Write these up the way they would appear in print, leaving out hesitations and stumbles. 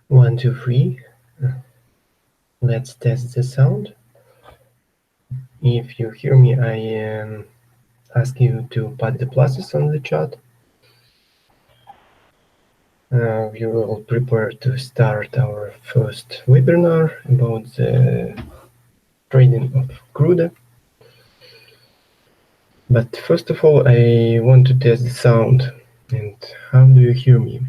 One, two, three. Let's test the sound. If you hear me, I ask you to put the pluses on the chat. We will prepare to start our first webinar about the trading of crude. But first of all, I want to test the sound. And how do you hear me?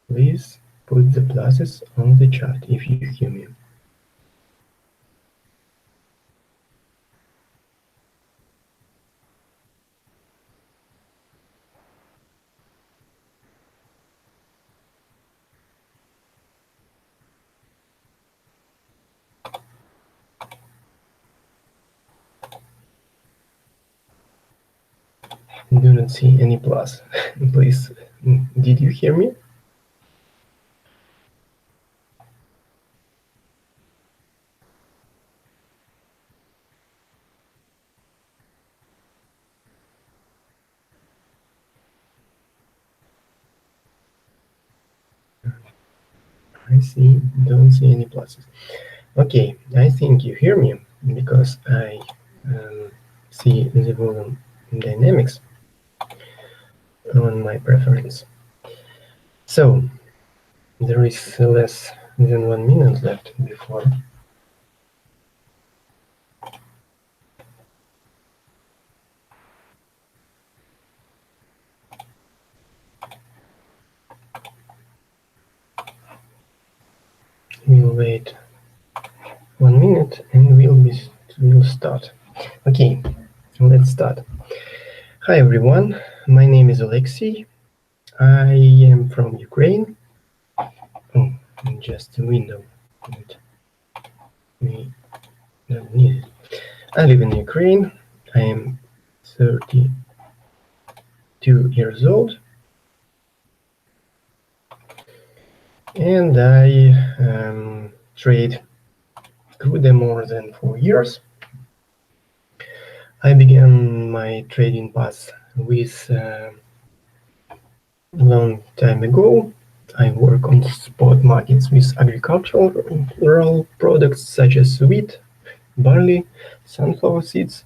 Please put the pluses on the chat if you hear me. I do not see any plus. Please, did you hear me? Don't see any pluses. Okay, I think you hear me because I see the volume dynamics on my preference. So there is less than 1 minute left before we'll wait 1 minute and we'll start. Okay, let's start. Hi everyone, my name is Alexei. I am from Ukraine. Oh, just a window. We don't need it. I live in Ukraine. I am 32 years old. And I trade crude more than 4 years. I began my trading path with a long time ago. I work on spot markets with agricultural products such as wheat, barley, sunflower seeds,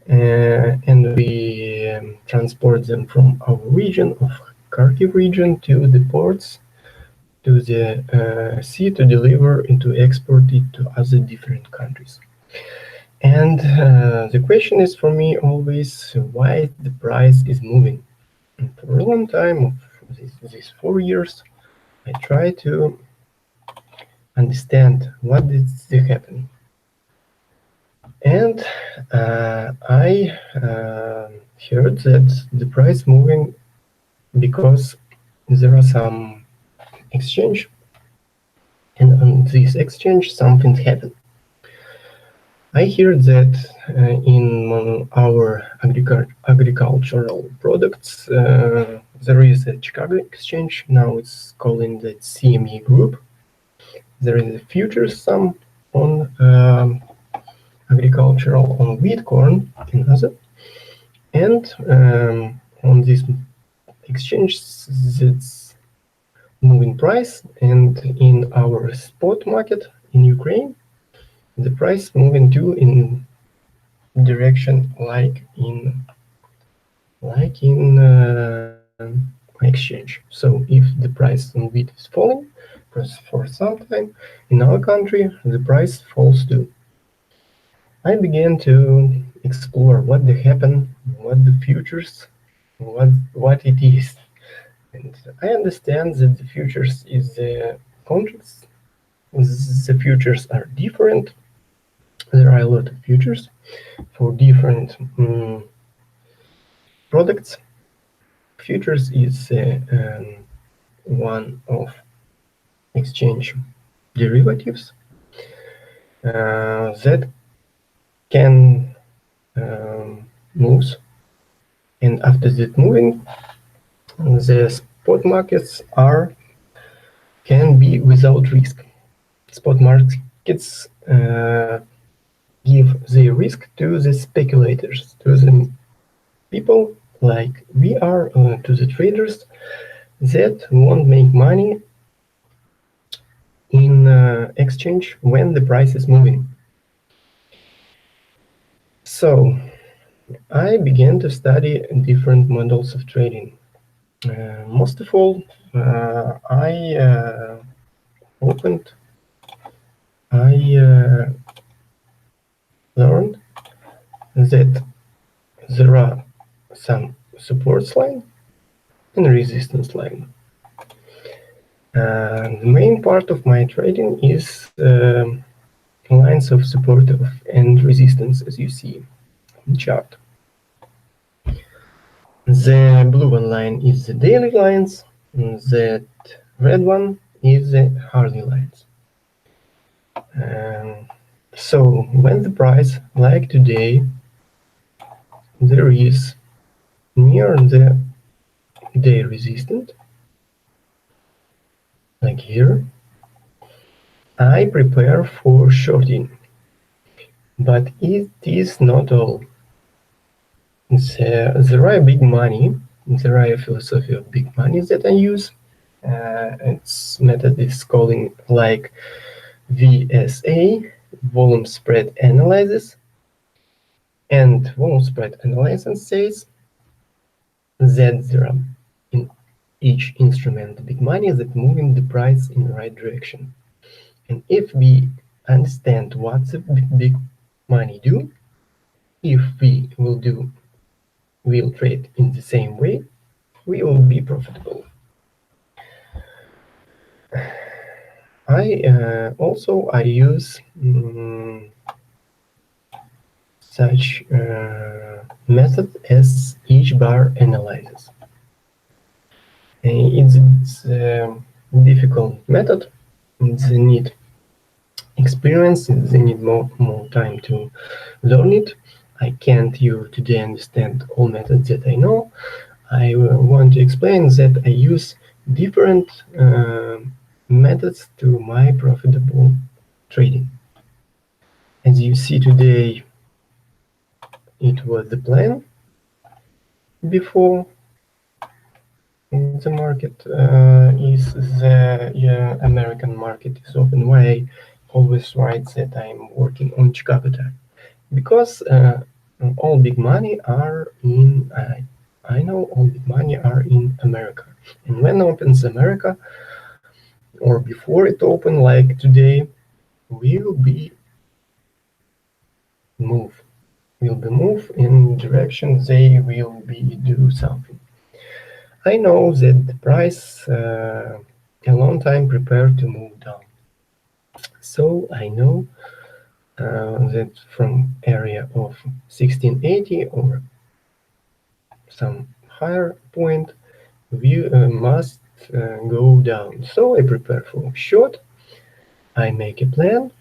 and we transport them from our region of Kharkiv region to the ports to the sea to deliver and to export it to other different countries. And the question is for me always why the price is moving. And for a long time, of these 4 years, I try to understand what did happen. And I heard that the price moving because there are some exchange, and on this exchange something happened. I hear that in our agricultural products there is a Chicago exchange. Now it's calling the CME group. There is a futures sum on agricultural, on wheat, corn, and other. And on this exchange, that's moving price. And in our spot market in Ukraine, the price moving too in direction like in exchange. So if the price on wheat is falling for some time, in our country the price falls too. I began to explore what happened, what the futures, what it is, and I understand that the futures is the contracts. The futures are different. There are a lot of futures for different products. Futures is one of exchange derivatives that can move, and after that moving, the spot markets can be without risk. Spot markets give the risk to the speculators, to the people like we are, to the traders, that won't make money in exchange when the price is moving. So I began to study different models of trading. Most of all, I opened, I learned that there are some support line and resistance line. The main part of my trading is lines of support and resistance, as you see in the chart. The blue one line is the daily lines, the red one is the hourly lines. Um, so when the price, like today, there is near the day resistance, like here, I prepare for shorting. But it is not all. There are big money, there are a philosophy of big money that I use. Its method is calling like VSA, volume spread analysis. And volume spread analysis says that there are in each instrument big money that moving the price in the right direction. And if we understand what the big money do, if we will trade in the same way, we will be profitable. I use such method as each bar analysis. It's a difficult method. They need experience. They need more time to learn it. I can't you today understand all methods that I know. I want to explain that I use different methods to my profitable trading. As you see today, it was the plan before the market is the American market is open. Why I always write that I'm working on Chicago time? Because all big money are in I know all big money are in America, and when opens America or before it open like today, will be move will be move in direction they will be do something. I know that the price a long time prepared to move down, so I know that from area of 1680 or some higher point we must go down. So I prepare for short. I make a plan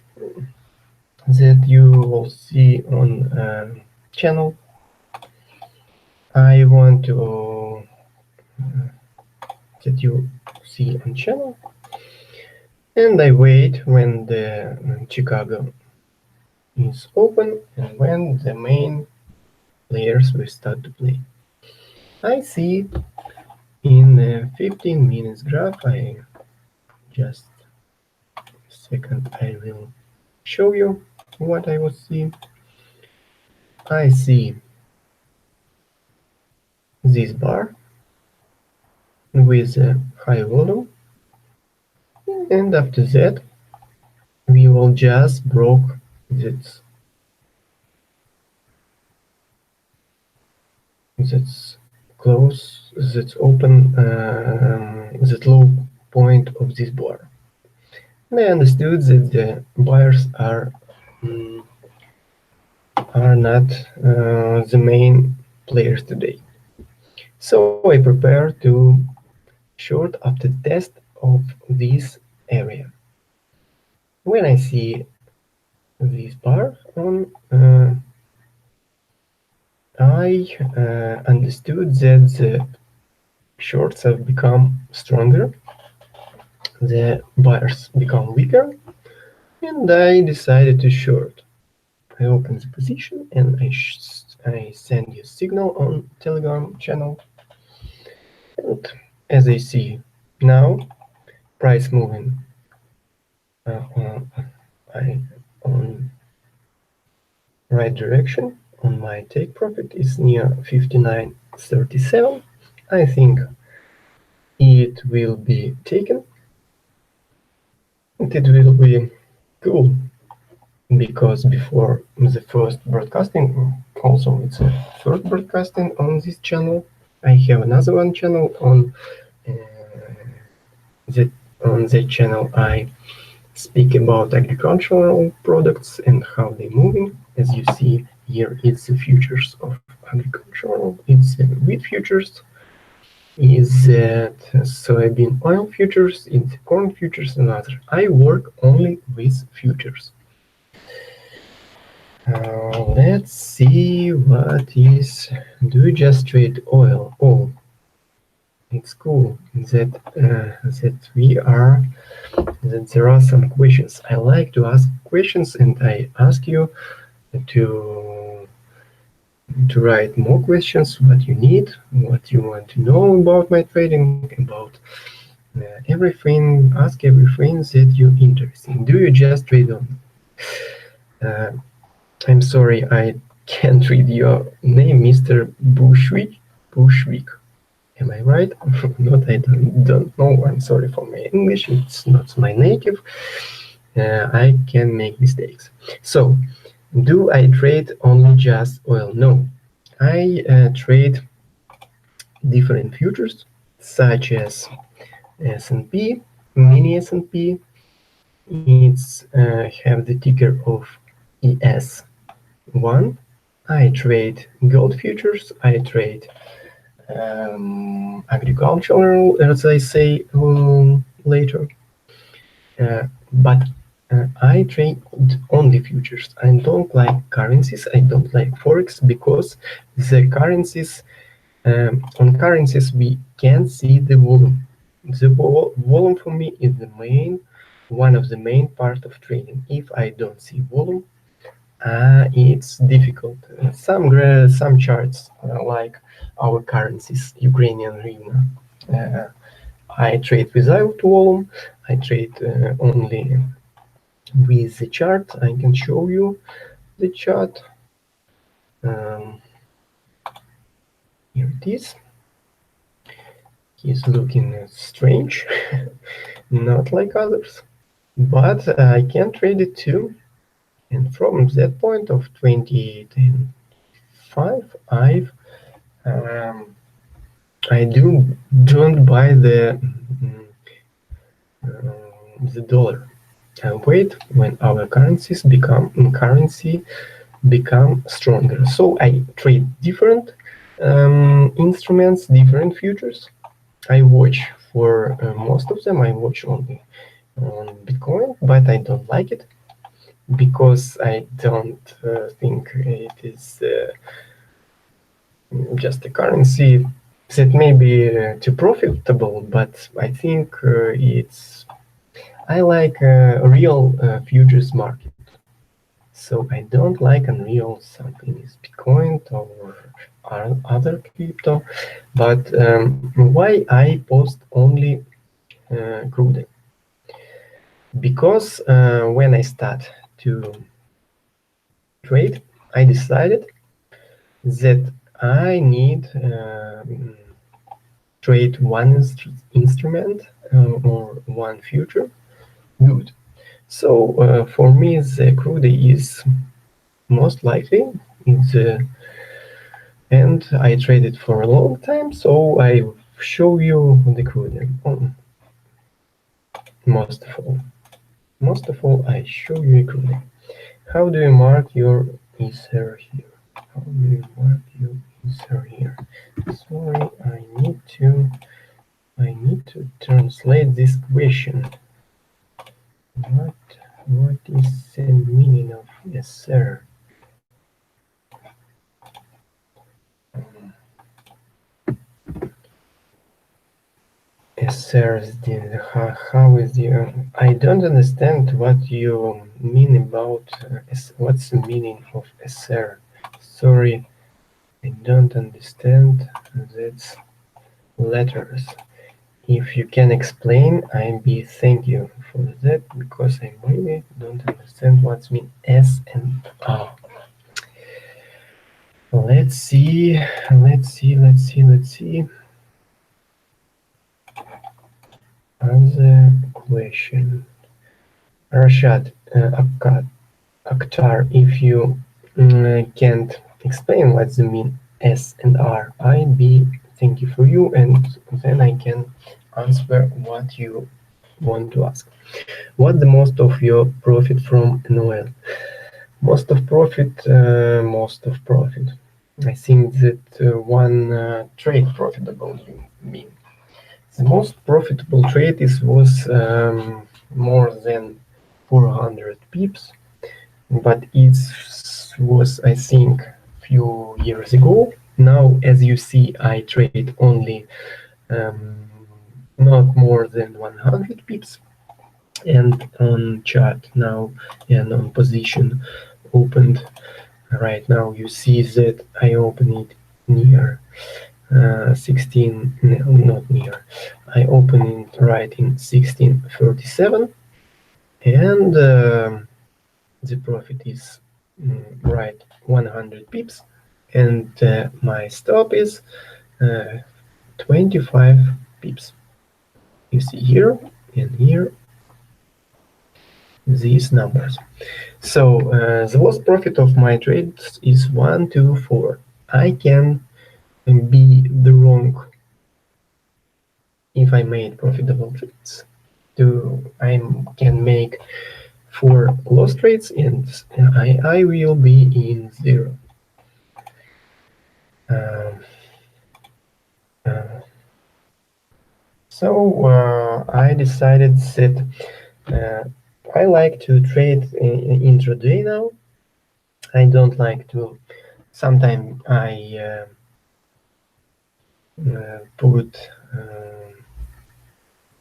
that you will see on channel. I want to that you see on channel, and I wait when the Chicago is open and when the main players will start to play. I see in 15 minutes graph. I just a second. I will show you what I was seeing. I see this bar with a high volume, and after that we will just broke that that's close that's open that low point of this bar. And I understood that the buyers mm, are not the main players today. So I prepare to short after test of this area. When I see this bar on, I understood that the shorts have become stronger, the buyers become weaker, and I decided to short. I open the position and I send you a signal on Telegram channel. And as I see now, price moving on, on right direction. On my take profit is near 59.37. I think it will be taken, and it will be cool because before the first broadcasting, also it's a first broadcasting on this channel. I have another one channel uh, that on that channel I speak about agricultural products and how they're moving. As you see here, it's the futures of agricultural, it's wheat futures, is that soybean oil futures, it's corn futures and other. I work only with futures. Let's see what is. Do you just trade oil? Oh, it's cool that we are that there are some questions. I like to ask questions, and I ask you to to write more questions. What you need, what you want to know about my trading, about everything. Ask everything that you interested. Do you just trade on? Uh, I'm sorry, I can't read your name, Mr. Bushwick. Bushwick. Am I right? Not, I don't know. I'm sorry for my English. It's not my native. I can make mistakes. So, do I trade only just oil? No. I trade different futures, such as S&P, mini S&P. It's have the ticker of ES1. I trade gold futures. I trade agricultural, as I say later. But I trade only futures. I don't like currencies. I don't like forex because the currencies on currencies we can't see the volume. The volume for me is the main one of the main part of trading. If I don't see volume, it's difficult. Some charts like our currencies, Ukrainian hryvnia. Uh, I trade without volume. I trade only with the chart. I can show you the chart. Um, Here it is. He's looking strange, not like others, but I can trade it too. And from that point of 2025, um, I don't buy the dollar. I wait when our currency become stronger. So I trade different instruments, different futures. I watch for most of them. I watch only on Bitcoin, but I don't like it because I don't think it is just a currency that may be too profitable. But I think it's I like a real futures market. So I don't like unreal something is Bitcoin or other crypto. But why I post only crude? Because when I start to trade, I decided that I need trade one instrument or one future. Good. So for me, the crude is most likely it's and I traded for a long time, so I show you the crude. Most of all, I show you crude. How do you mark your Ether here? How do you mark your Ether here? Sorry, I need to translate this question. What what is the meaning of Ether? Ether is the how is the I don't understand what you mean about what's the meaning of Ether. Sorry, I don't understand that letters. If you can explain, I be thank you for that because I really don't understand what's mean S and R. Let's see, let's see. Other question. Rashad Akhtar, if you can't explain what's the mean S and R, I be thank you for you, and then I can answer what you want to ask. What the most of your profit from an oil? Most of profit. I think that one trade profitable you mean. The most profitable trade is was more than 400 pips, but it was I think few years ago. Now, as you see, I trade only um, not more than 100 pips, and on chart now and on position opened right now you see that I open it near 16, no, not near, I open it right in 1637, and the profit is right 100 pips, and my stop is uh, 25 pips. You see here and here these numbers. So the lost profit of my trades is 1, 2, 4. I can be the wrong if I made profitable trades. I can make 4 loss trades and I will be in 0. Um, uh, so I decided that uh, I like to trade intraday now. I don't like to. Sometimes I put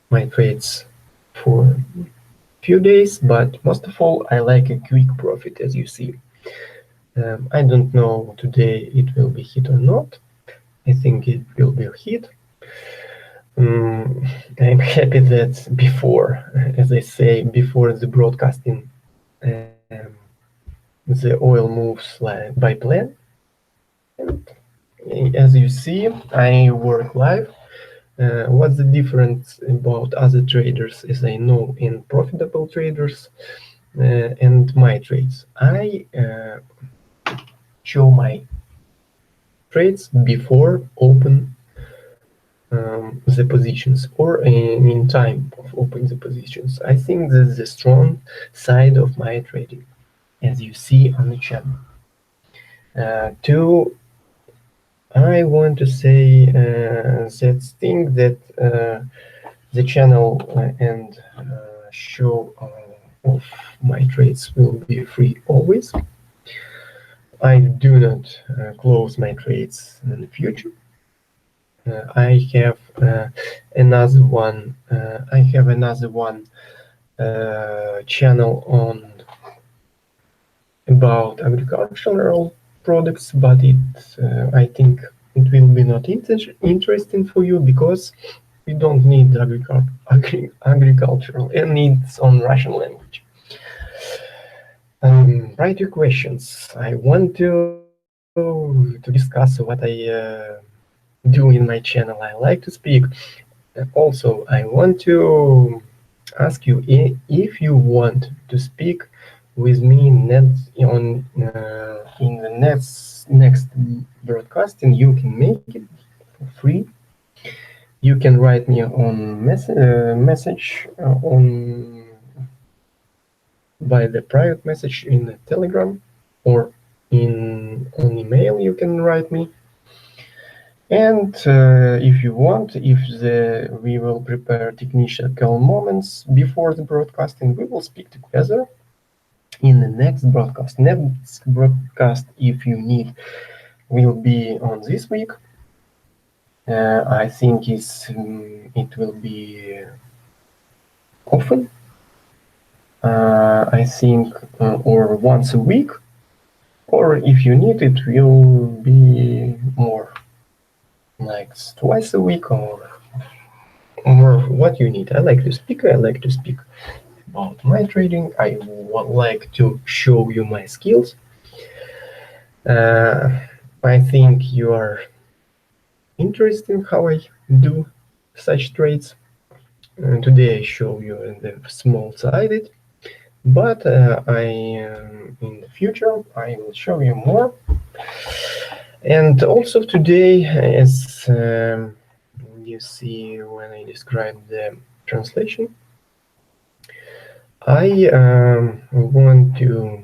my trades for few days, but most of all, I like a quick profit, as you see. I don't know today it will be hit or not. I think it will be hit. I'm happy that before, as I say, before the broadcasting, the oil moves like by plan. And as you see, I work live. What's the difference about other traders, as I know, in profitable traders and my trades? I show my trades before open the positions or in time of opening the positions. I think that's the strong side of my trading, as you see on the channel. Two, I want to say that thing that the channel and show of my trades will be free always. I do not close my trades in the future. I have another one. I have another one channel on about agricultural products, but I think it will be not interesting for you because we don't need agricultural and it's on Russian language. Write your questions. I want to discuss what I do in my channel. I like to speak. Also, I want to ask you if you want to speak with me in the next broadcasting. You can make it for free. You can write me on message on by the private message in the Telegram or in on email. You can write me. And if you want, if we will prepare technical moments before the broadcasting, we will speak together in the next broadcast. Next broadcast, if you need, will be on this week. I think it will be often. I think or once a week, or if you need, it will be more like twice a week or or what you need. I like to speak. I like to speak about my trading. I like to show you my skills. Uh, I think you are interested in how I do such trades. Today I show you the small-sided, but in the future I will show you more. And also today, as you see when I describe the translation, I want to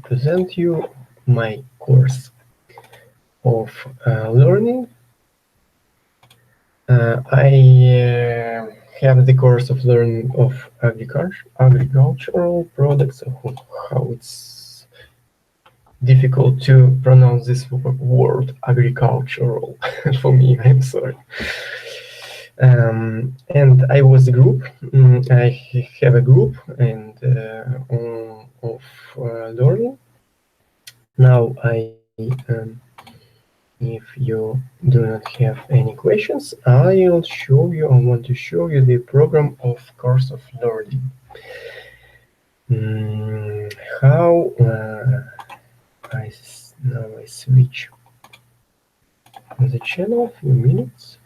present you my course of learning. I have the course of learning of agricultural products, how it's difficult to pronounce this word agricultural for me. I'm sorry. And I was a group. I have a group and of learning. Now if you do not have any questions, I'll show you. I want to show you the program of course of learning. How now I switch the channel. Few minutes.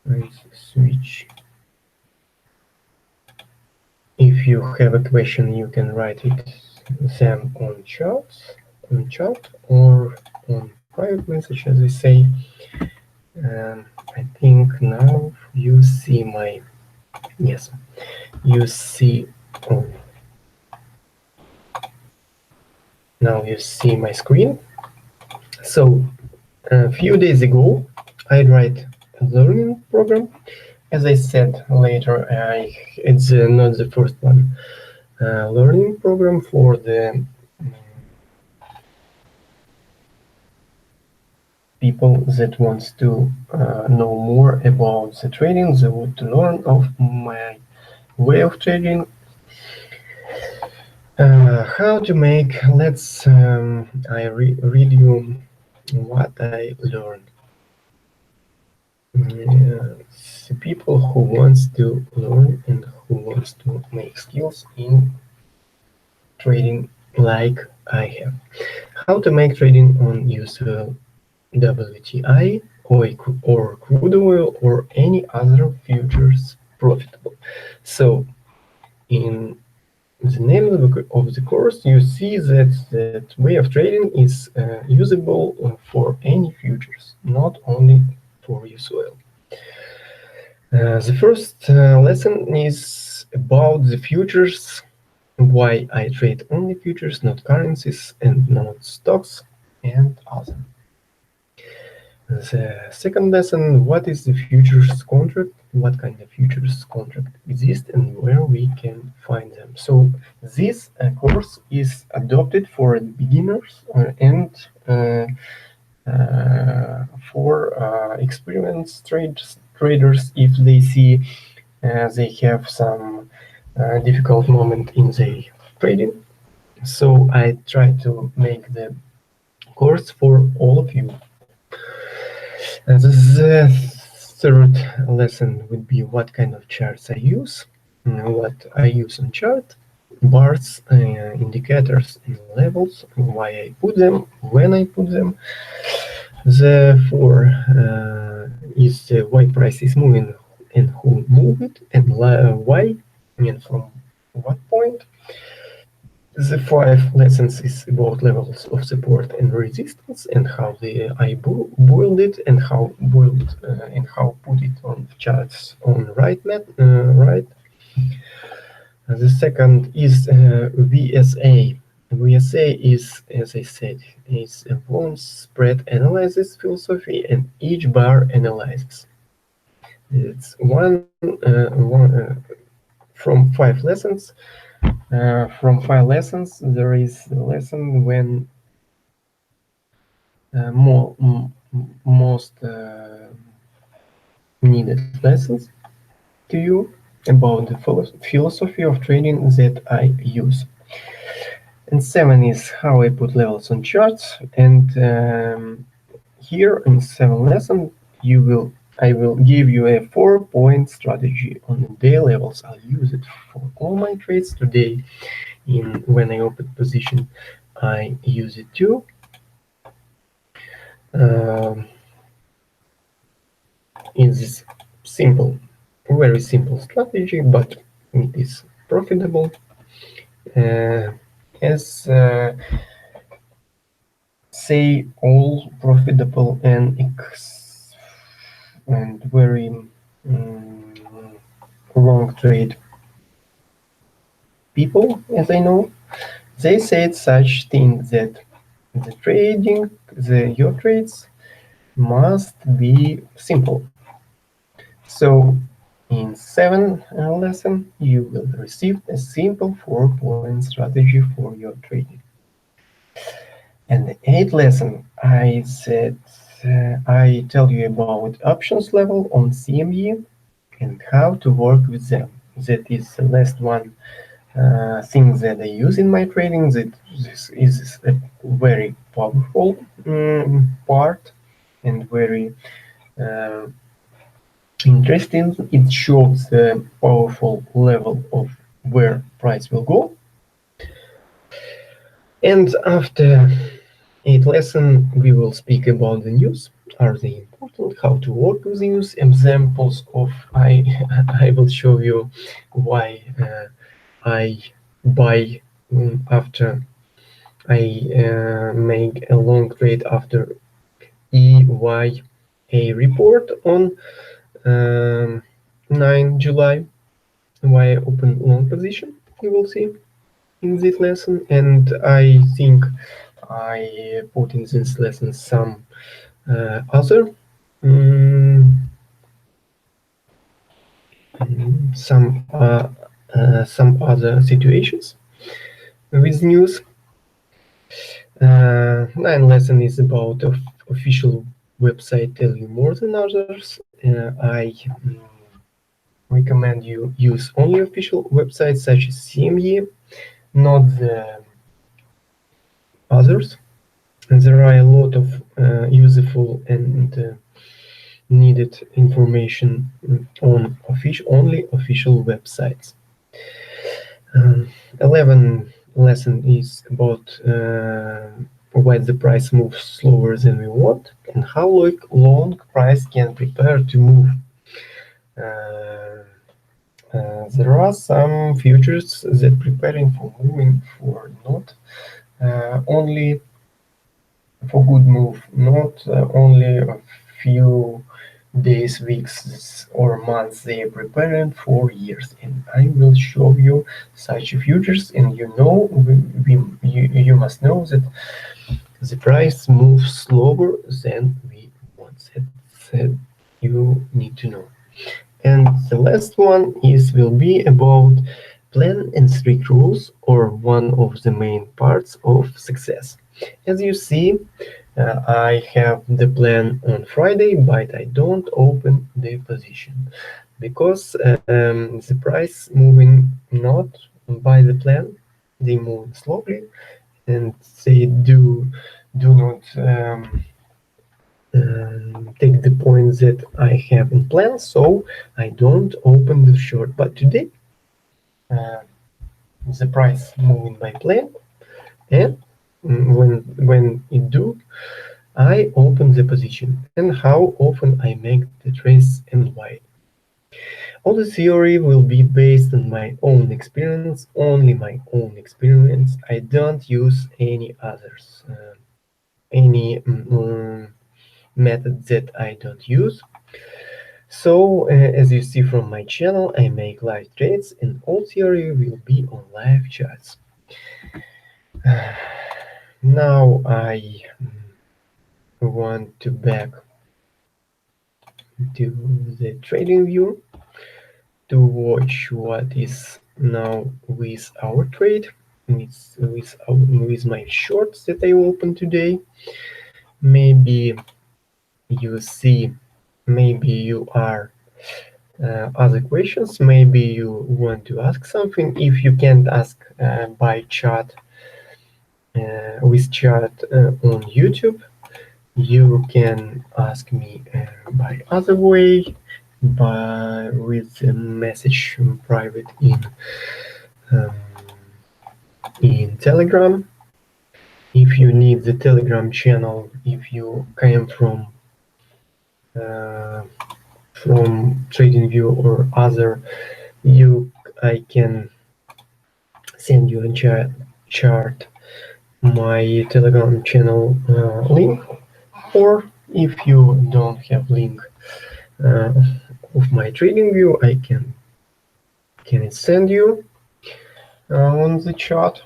I switch. If you have a question, you can write it them on chat or on private message, as I say. I think now you see my yes, you see. Oh, now you see my screen. So a few days ago, I write a learning program. As I said later, it's not the first one. Learning program for the people that wants to know more about the trading, they want to learn of my way of trading, how to make. Let's read you what I learned. The people who wants to learn and who wants to make skills in trading like I have. How to make trading on USOIL WTI or crude oil or any other futures profitable. So in the name of the course, you see that that way of trading is usable for any futures, not only for USOIL. The first lesson is about the futures, why I trade only futures, not currencies and not stocks and other. The second lesson, what is the futures contract, what kind of futures contract exist and where we can find them. So this course is adopted for beginners and for experienced traders if they see they have some difficult moment in their trading. So I try to make the course for all of you. The third lesson would be what kind of charts I use, what I use on chart, bars, indicators, and levels, why I put them, when I put them. The four is why price is moving and who move it and why and from what point. The five lessons is about levels of support and resistance and how I boiled it and how put it on charts on right. The second is VSA. VSA is, as I said, is a volume spread analysis philosophy and each bar analysis. It's from five lessons. From five lessons, there is a lesson when most needed lessons to you about the philosophy of trading that I use. And seven is how I put levels on charts. And here in seven lesson, you will I will give you a 4-point strategy on the day levels. I'll use it for all my trades today. In when I open position, I use it too. Um, in this simple, very simple strategy, but it is profitable. Uh, as say all profitable and very long trade people, as I know, they said such things that your trades must be simple. So in 7 lesson, you will receive a simple 4-point strategy for your trading. And the 8th lesson, I tell you about options level on CME and how to work with them. That is the last one thing that I use in my trading. That this is a very powerful part and very uh, interesting. It shows the powerful level of where price will go. And after 8th lesson, we will speak about the news. Are they important? How to work with the news? Examples of I will show you why I buy after I make a long trade after EYA report on 9 July. Why I open long position? You will see in this lesson, and I think I put in this lesson some other um, some other situations with news. 9 lesson is about official website tell you more than others. I recommend you use only official websites such as CME, not the others. And there are a lot of useful and needed information on only official websites. 11 lesson is about why the price moves slower than we want and how long price can prepare to move. Uh, there are some futures that preparing for moving for not only for good move, not only a few days, weeks, or months. They are preparing for years, and I will show you such futures. And you know, you must know that the price moves slower than we want. That you need to know. And the last one is will be about plan and strict rules, or one of the main parts of success. As you see, I have the plan on Friday, but I don't open the position because the price moving not by the plan, they move slowly, and they do not take the points that I have in plan, so I don't open the short. But today, uh, the price moving by plan, and when it do, I open the position and how often I make the trades and why. All the theory will be based on my own experience, only my own experience. I don't use any others, any method that I don't use. So, as you see from my channel, I make live trades and all theory will be on live chats. Now I want to back to the trading view to watch what is now with our trade, with my shorts that I opened today. Maybe you see, maybe you are other questions, maybe you want to ask something. If you can't ask by chat with chat on YouTube, You can ask me by other way, by with a message private um, in Telegram. If you need the Telegram channel, if you came uh, from TradingView or other, you I can send you a chart my Telegram channel link, or if you don't have link uh, of my TradingView, I can send you on the chat.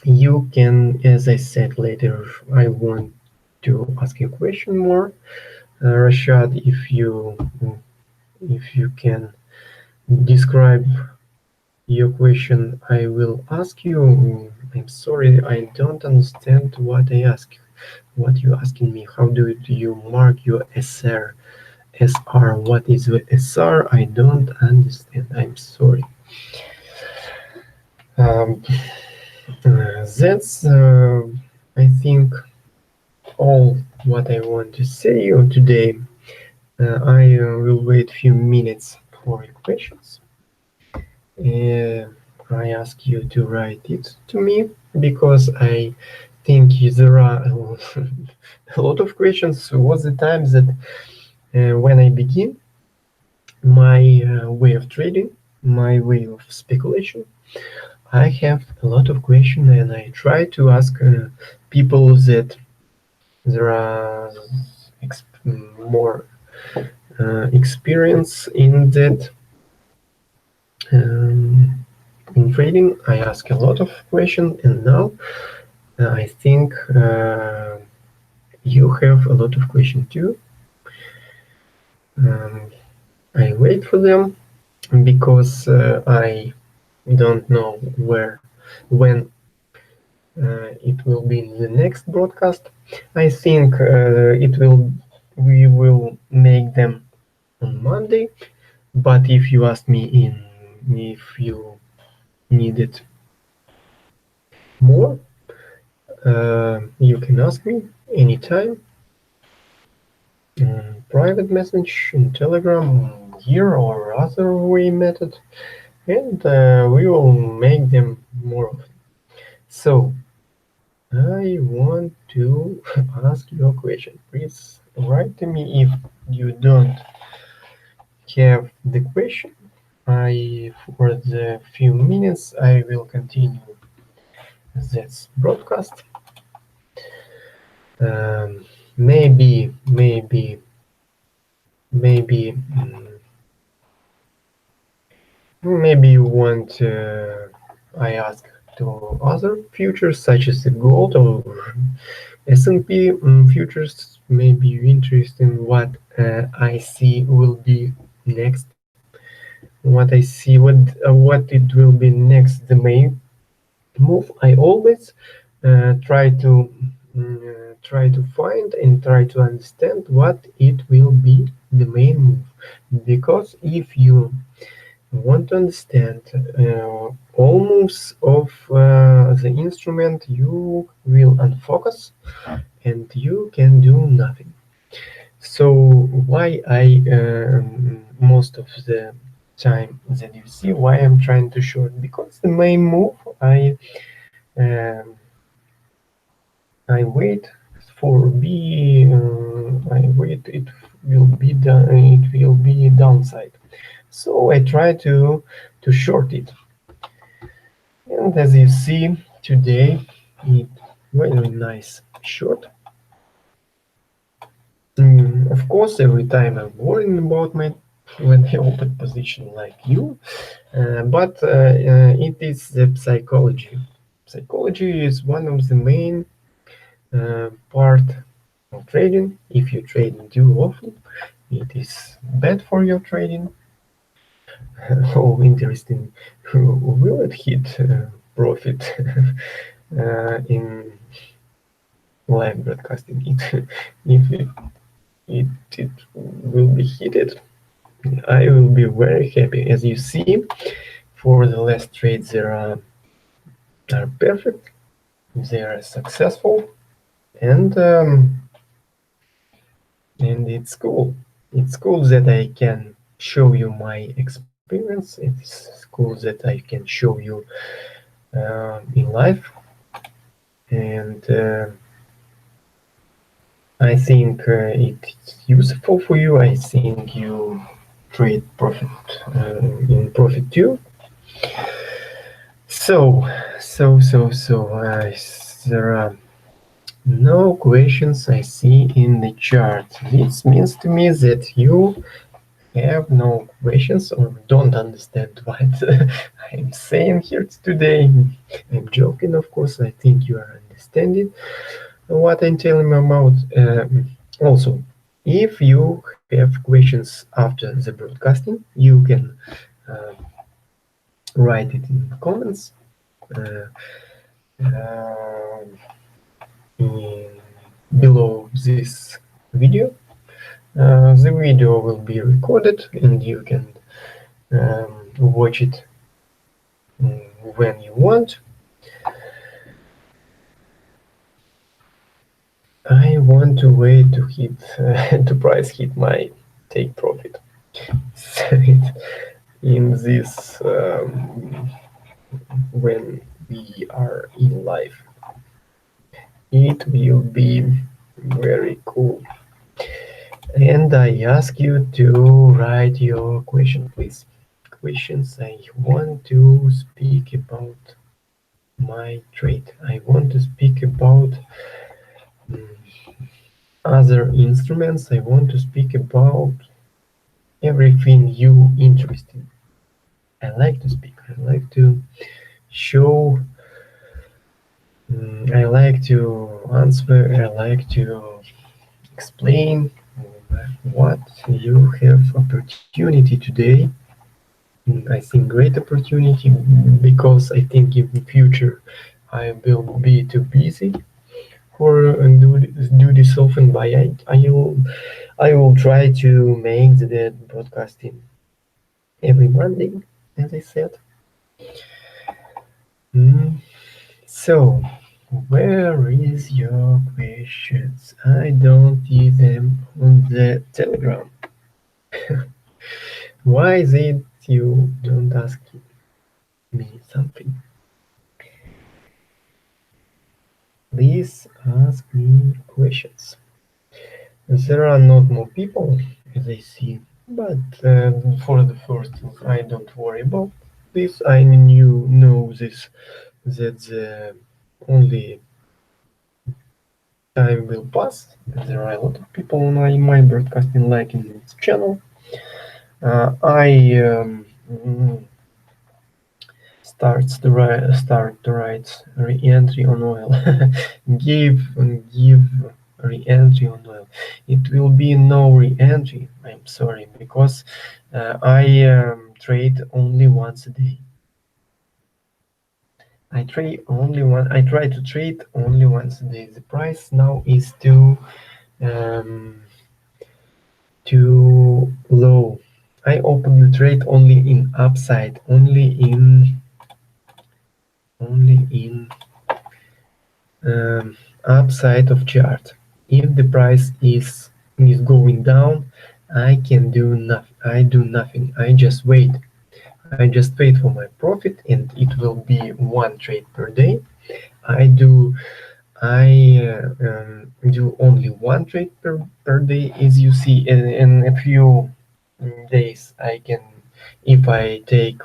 You can, as I said later, I want to ask you a question more, Rashad, if you can describe your question, I will ask you. I'm sorry, I don't understand what I ask. What you asking me? How do you mark your SR? SR. What is the SR? I don't understand. I'm sorry. Um, that's I think all what I want to say you today. I will wait few minutes for your questions. Uh, I ask you to write it to me because I think there are a lot of questions. Was the time that when I begin my way of trading, my way of speculation, I have a lot of questions and I try to ask people that there are more experience in that um, in trading. I ask a lot of questions, and now I think you have a lot of questions too. Um, I wait for them because I don't know when it will be in the next broadcast. I think we will make them on Monday. But if you ask me if you need it more, you can ask me anytime. Private message in Telegram here or other way method, and we will make them more often. So I want to ask you a question. Please write to me if you don't have the question. I for the few minutes I will continue this broadcast. Um, maybe maybe you want I ask to other futures such as the gold or S&P futures. Maybe you interested in what I see will be next. What I see, what it will be next. The main move. I always try to find and try to understand what it will be the main move, because if you want to understand all moves of the instrument, you will unfocus and you can do nothing. So why I most of the time that you see why I'm trying to short, because the main move um, I wait for B. I wait. It will be done. It will be downside. So I try to short it. And as you see today, it very nice short. Of course, every time I'm worrying about my when I open position like you, but it is the psychology. Psychology is one of the main part of trading. If you trade too often, it is bad for your trading. Oh, interesting. Will it hit profit in live broadcasting? If it will be hit, I will be very happy. As you see, for the last trades, they are perfect. They are successful. and and it's cool. It's cool that I can show you my experience. It's cool that I can show you in life, and I think it's useful for you. I think you trade profit in profit too. So, there are no questions I see in the chart. This means to me that you have no questions or don't understand what I'm saying here today. I'm joking, of course. I think you are understanding what I'm telling about. Also, if you have questions after the broadcasting, you can uh, write it in the comments uh, uh, in, below this video. The video will be recorded and you can watch it when you want. I want to wait to hit to price hit my take profit. In this when we are in life, it will be very cool. And I ask you to write your question, please. Questions. I want to speak about my trade. I want to speak about mm, other instruments. I want to speak about everything you interested. I like to speak. I like to show. I like to answer. I like to explain what you have opportunity today. I think great opportunity because I think in the future I will be too busy for do this often. But I will try to make the broadcasting every Monday, as I said. Mm, So, where is your questions? I don't see them on the Telegram. Why is it you don't ask me something? Please ask me questions. There are not more people, as I see, but for the first, I don't worry about this. I knew know this that the only time will pass. There are a lot of people on my broadcasting liking this channel. I start to write re-entry on oil. Give re-entry on oil. It will be no re-entry. I'm sorry because I trade only once a day. I try to trade only once a day. The price now is um, too low. I open the trade only in upside, only in upside of chart. If the price is going down, I can do nothing. I do nothing. I just wait. I just wait for my profit, and it will be one trade per day. I do I do only one trade per day, as you see. In a few days, I can, if I take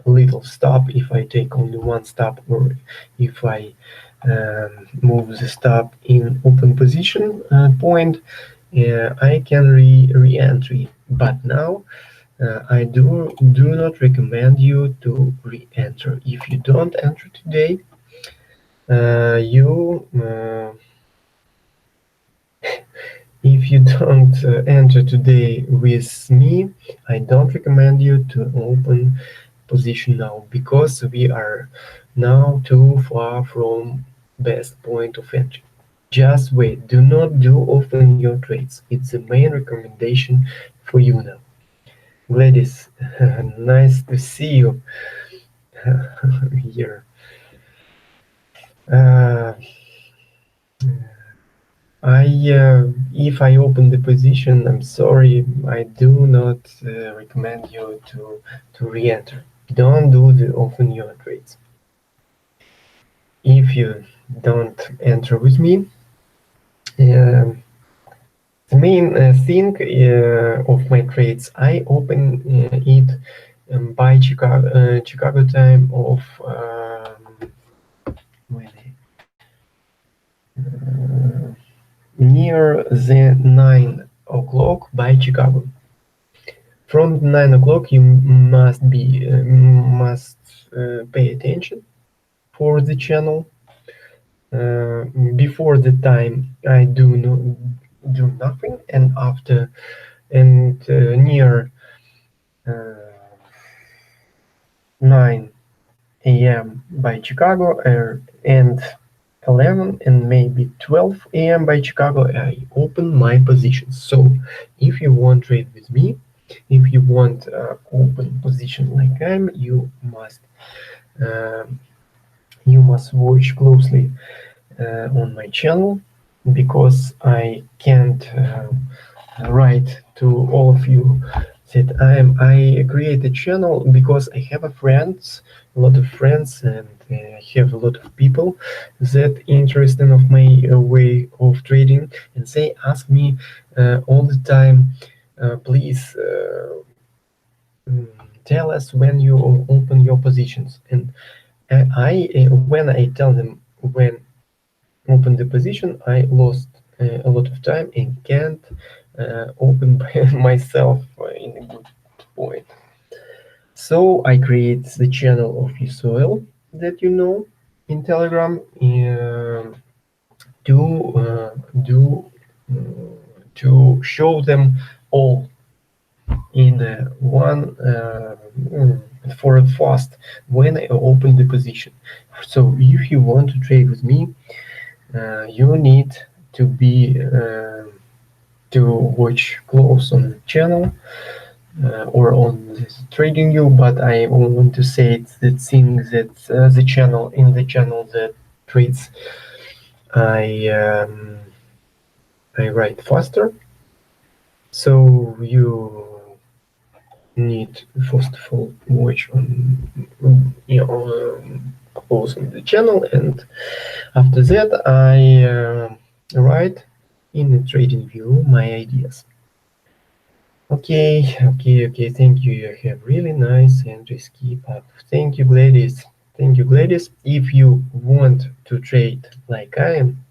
a little stop, if I take only one stop, or if I move the stop in open position point, I can re-entry. But now I do not recommend you to re-enter. If you don't enter today, you if you don't enter today with me, I don't recommend you to open position now because we are now too far from best point of entry. Just wait. Do not do often your trades. It's the main recommendation for you now. Gladys, nice to see you here. Uh, If I open the position, I'm sorry, I do not recommend you to re-enter. Don't do the open your trades. If you don't enter with me, um the main thing of my trades, I open it by Chicago time of near the 9 o'clock by Chicago. From 9 o'clock, you must pay attention for the channel. Uh, Before the time, I do nothing, and after and near uh, 9 a.m. by Chicago and 11 and maybe 12 a.m. by Chicago, I open my positions. So if you want trade with me, if you want open position like I'm, um, you must watch closely on my channel because I can't write to all of you that I create a channel because I have a lot of friends, and I have a lot of people that interested of my way of trading, and they ask me all the time, please mm, tell us when you open your positions. And when I tell them when open the position, I lost a lot of time and can't open by myself in a good point. So I create the channel of USOIL that you know in Telegram to do to show them all in one for a fast when I open the position. So if you want to trade with me, you need to be to watch close on the channel or on this trading view, but I want to say it's the thing that the channel in the channel that trades I I write faster. So you need first of all watch close on the channel, and after that I write in the trading view my ideas. Okay. Thank you. You have really nice entries. Keep up. Thank you, Gladys. Thank you, Gladys. If you want to trade like I am,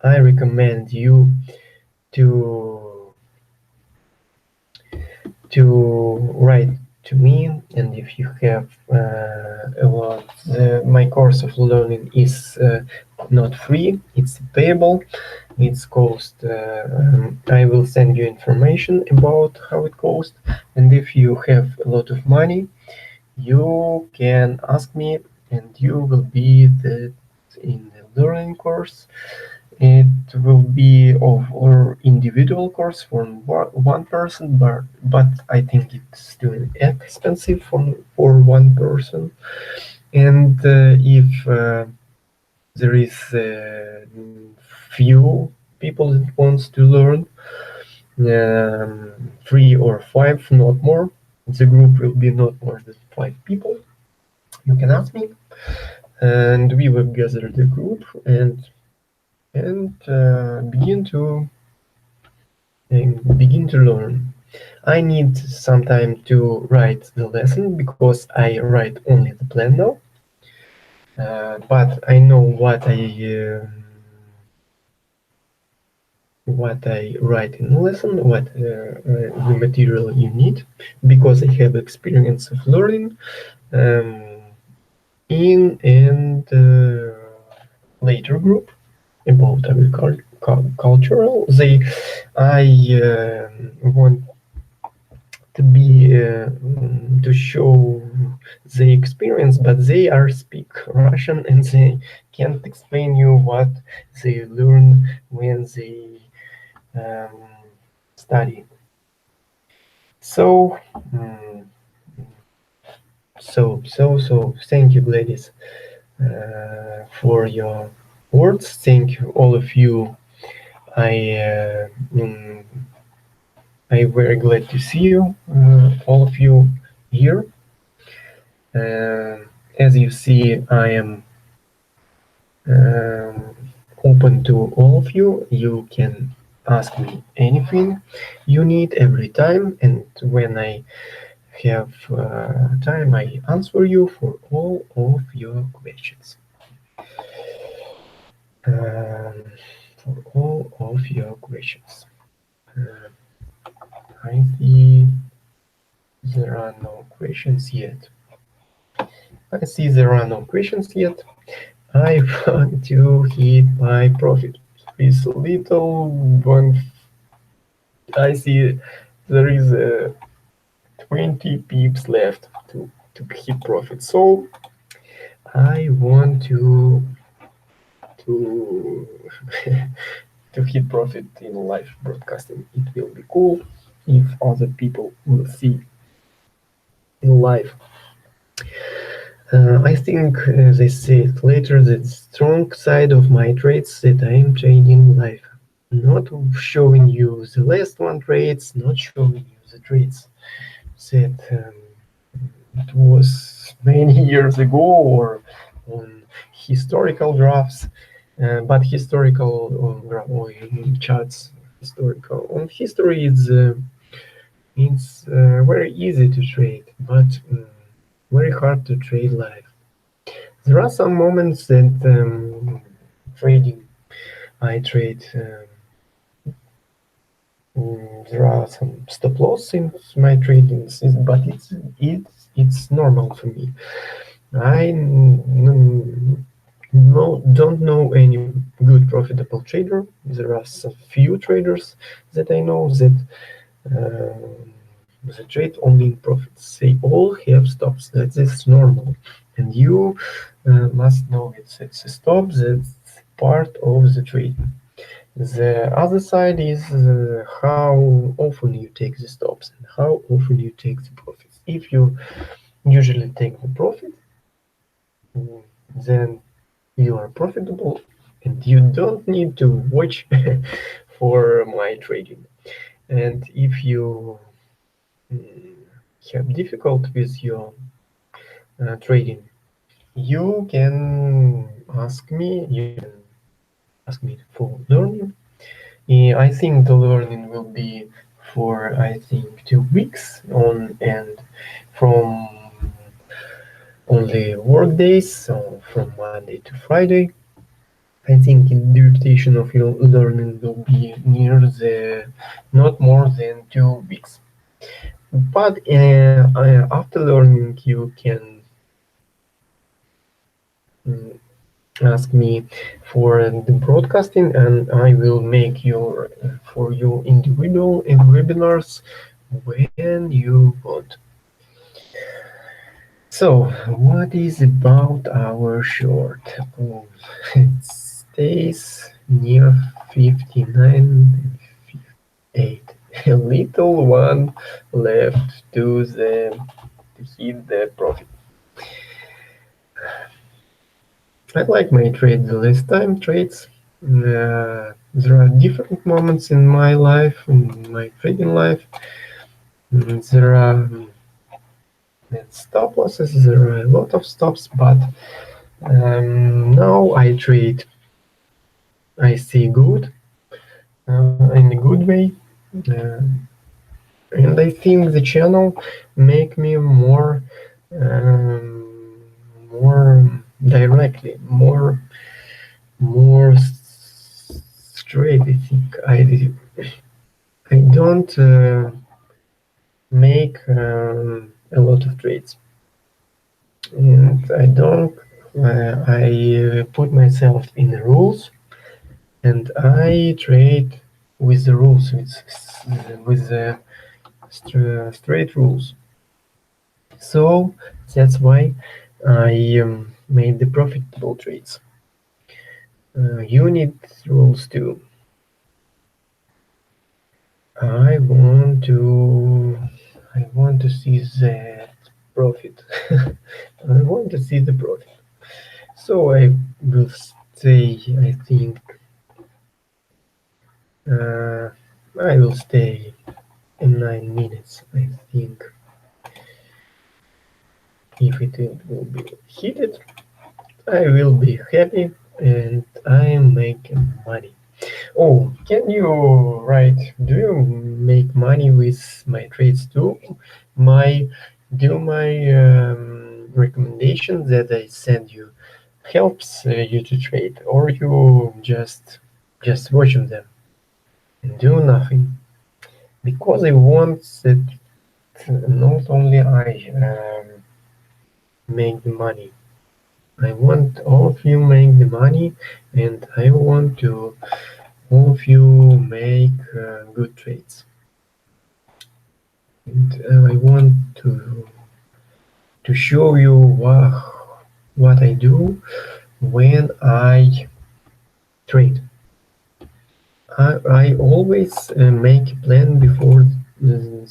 I recommend you to write to me. And if you have a lot, my course of learning is not free. It's payable. It's cost. I will send you information about how it costs. And if you have a lot of money, you can ask me, and you will be in the learning course. It will be of or individual course for one person, but I think it's too expensive for one person. And if there is few people that wants to learn, 3 or 5, not more. The group will be not more than 5 people. You can ask me, and we will gather the group and begin to learn. I need some time to write the lesson because I write only the plan now. But I know what I write in the lesson, what the material you need, because I have experience of learning in and later group about agricultural. I want to be to show the experience, but they are speak Russian and they can't explain you what they learn when they um, study. So, so. Thank you, ladies, for your words. Thank you, all of you. I uh, mm, I'm very glad to see you, all of you here. Uh, as you see, I am um, open to all of you. You can ask me anything you need every time, and when I have time, I answer you for all of your questions. Um, for all of your questions. Uh, I see there are no questions yet. I see there are no questions yet. I want to hit my profit with little one. I see there is 20 pips left to hit profit. So I want to to hit profit in live broadcasting. It will be cool if other people will see in live. I think, as I said later, the strong side of my trades that I am trading live. Not showing you the last one trades, not showing you the trades that it was many years ago or on historical graphs, but historical or in charts. Historical on history, it's very easy to trade, but very hard to trade live. There are some moments that trading I trade. There are some stop loss in my trading, but it's normal for me. I don't know any good profitable trader. There are some few traders that I know that trade only in profits. They all have stops. That is normal, and you must know it's a stop. That's part of the trade. The other side is how often you take the stops and how often you take the profits. If you usually take the profit, mm, then you are profitable and you don't need to watch for my trading. And if you mm, have difficult with your trading, you can ask me. You can ask me for learning. Yeah, I think the learning will be for I think 2 weeks on and from only work days, so from Monday to Friday. I think the duration of your learning will be near the not more than 2 weeks. But after learning, you can mm, ask me for the broadcasting, and I will make your for you individual webinars when you want. So, what is about our short? Oh, it stays near 59 and 58. A little one left to hit the profit. I like my trade the last time trades. There are different moments in my life, in my trading life. There are stop losses, there are a lot of stops, but now I trade. I see good in a good way, uh, and I think the channel make me more directly, more straight. I think I don't make a lot of trades, and I don't. I put myself in the rules, and I trade with the rules, with the straight rules. So that's why I made the profitable trades. You need rules too. I want to I want to see that profit. I want to see the profit. So I will Say, I think uh, I will stay in 9 minutes. I think if it will be heated, I will be happy and I am making money. Oh, can you write? Do you make money with my trades too? My do my recommendations that I send you helps you to trade, or you just watching them and do nothing? Because I want that not only I make the money. I want all of you make the money, and I want to all of you make good trades. And I want to show you what I do when I trade. I always make a plan before uh,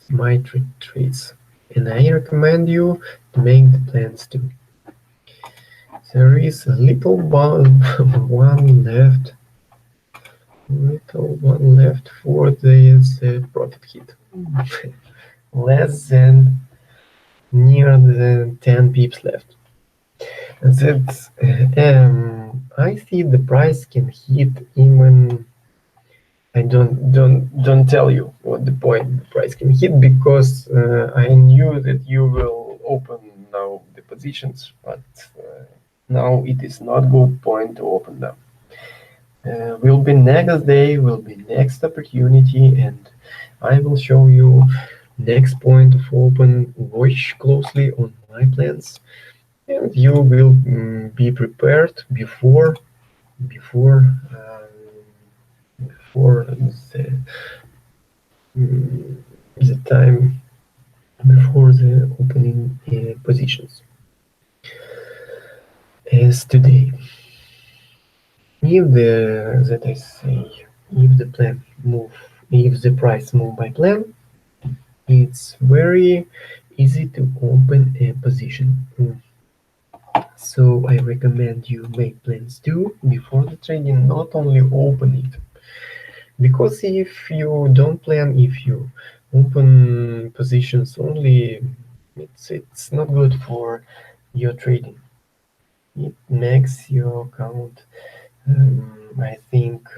my trades, and I recommend you to make the plans too. There is a little one left, little one left for the profit hit. Less than near the 10 pips left. That's I see the price can hit even. I don't tell you what the point the price can hit because I knew that you will open now the positions, but now it is not good point to open them. Will be next day, will be next opportunity, and I will show you next point of open. Watch closely on my plans, and you will be prepared before before the time before the opening positions as today. If the that I say if the plan move if the price move by plan, it's very easy to open a position. So I recommend you make plans too before the trading, not only open it. Because if you don't plan, if you open positions only, it's not good for your trading. It makes your account, I think,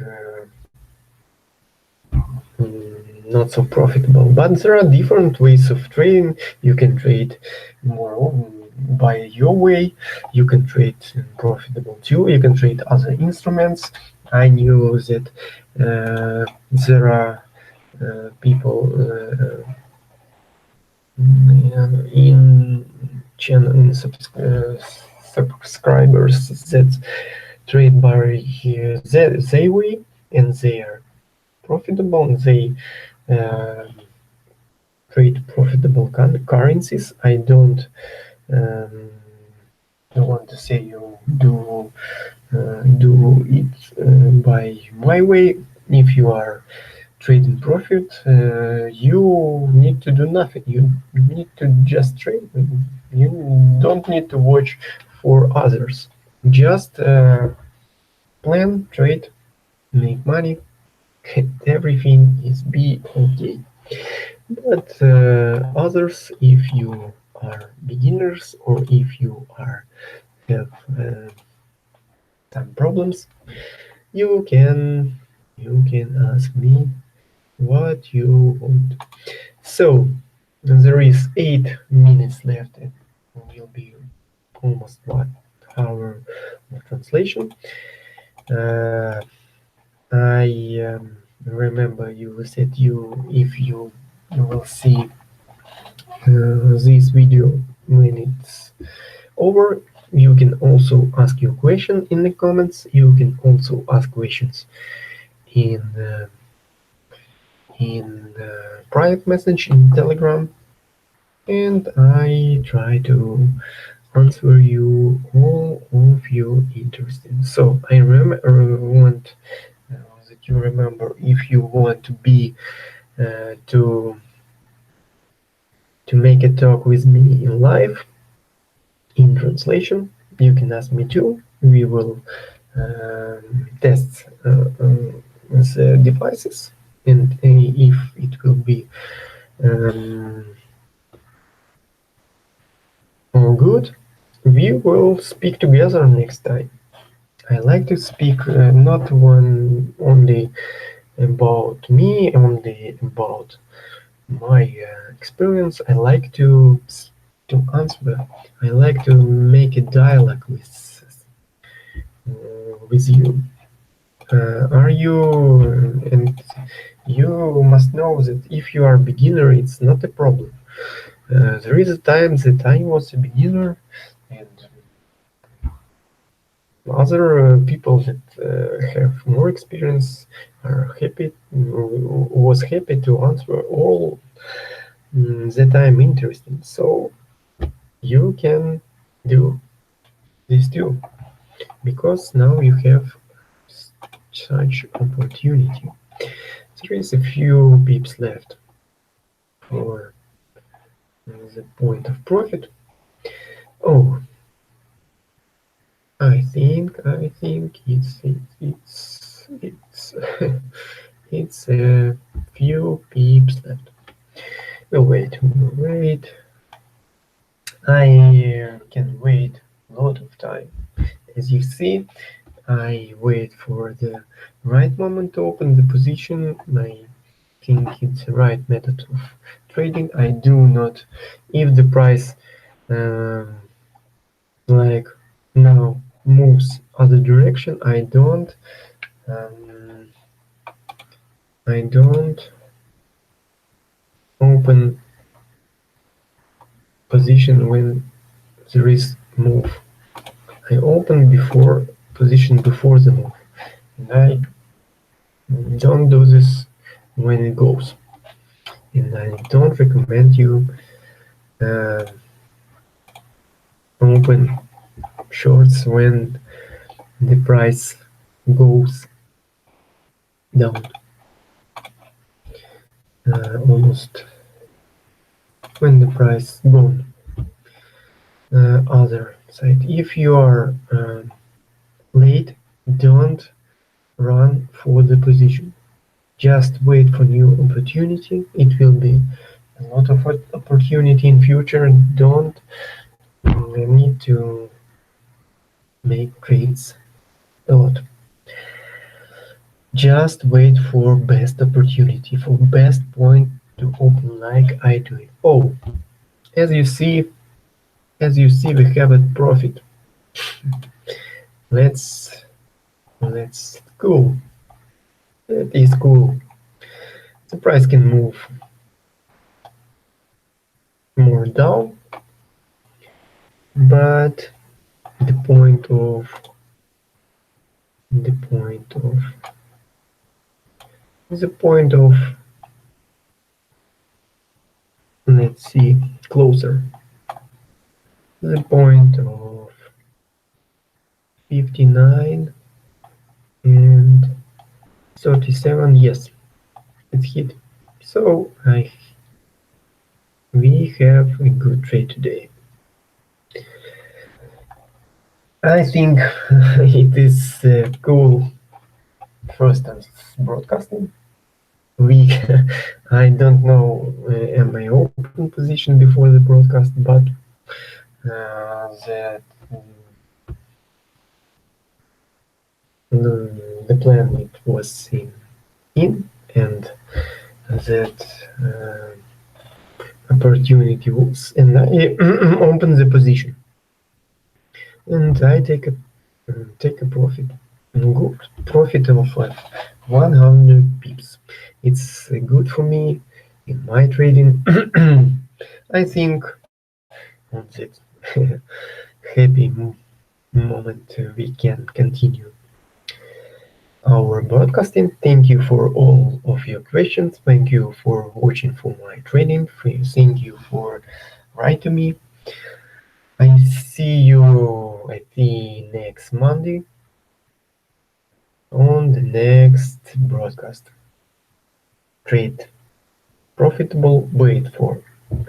not so profitable. But there are different ways of trading. You can trade more by your way. You can trade profitable too. You can trade other instruments. I knew that there are people in channel in subscribers that trade by their way, and they are profitable, and they uh, trade profitable currencies. I um, don't want to say you do it by my way. If you are trading profit, you need to do nothing. You need to just trade. You don't need to watch for others. Just plan, trade, make money, and everything is be okay. But others, if you are beginners or if you are have some problems, you can ask me what you want. So there is 8 minutes left and will be almost 1 hour of translation. Uh, I remember you said you if you will see this video when it's over. You can also ask your question in the comments. You can also ask questions in private message in Telegram, and I try to answer you all of your interested. So I want that you remember if you want to be to make a talk with me in live in translation, you can ask me too. We will test the devices, and if it will be um, all good, we will speak together next time. I like to speak not one only about me, only about my experience. I like to answer. I like to make a dialogue with you. Are you and you must know that if you are a beginner, it's not a problem. There is a time that I was a beginner, and other people that have more experience are happy was happy to answer all that I'm interested in. So you can do this too, because now you have such opportunity. There is a few pips left for the point of profit. Oh, I think it's it's a few pips left. We'll wait. I can wait a lot of time. As you see, I wait for the right moment to open the position. I think it's the right method of trading. I do not, if the price um, like now moves other direction, um, I don't open position when there is move. I open before position before the move, and I don't do this when it goes. And I don't recommend you uh, open shorts when the price goes down almost when the price gone other side. If you are late, don't run for the position. Just wait for new opportunity. It will be a lot of opportunity in future. Don't need to make trades a lot. Just wait for best opportunity, for best point to open like I do it. Oh, as you see, we have a profit. Let's go. That is cool. The price can move more down, but the point of the point of the point of let's see closer. The point of 59 and 37. Yes, it's hit. So we have a good trade today. I think it is cool first time broadcasting week. I don't know am I open position before the broadcast, but that the plan it was in and that opportunity was, and I open the position and I take a profit, good profit of 100 pips. It's good for me in my trading. I think on that happy moment we can continue our broadcasting. Thank you for all of your questions. Thank you for watching for my training. Thank you for write to me. I see you at the next Monday on the next broadcast. Trade profitable, wait for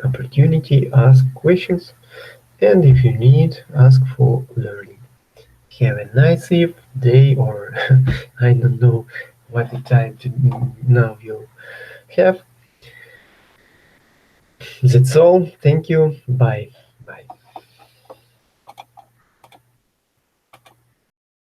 opportunity, ask questions, and if you need, ask for learning. Have a nice eve, day, or I don't know what the time to now you have. That's all. Thank you. Bye. Bye.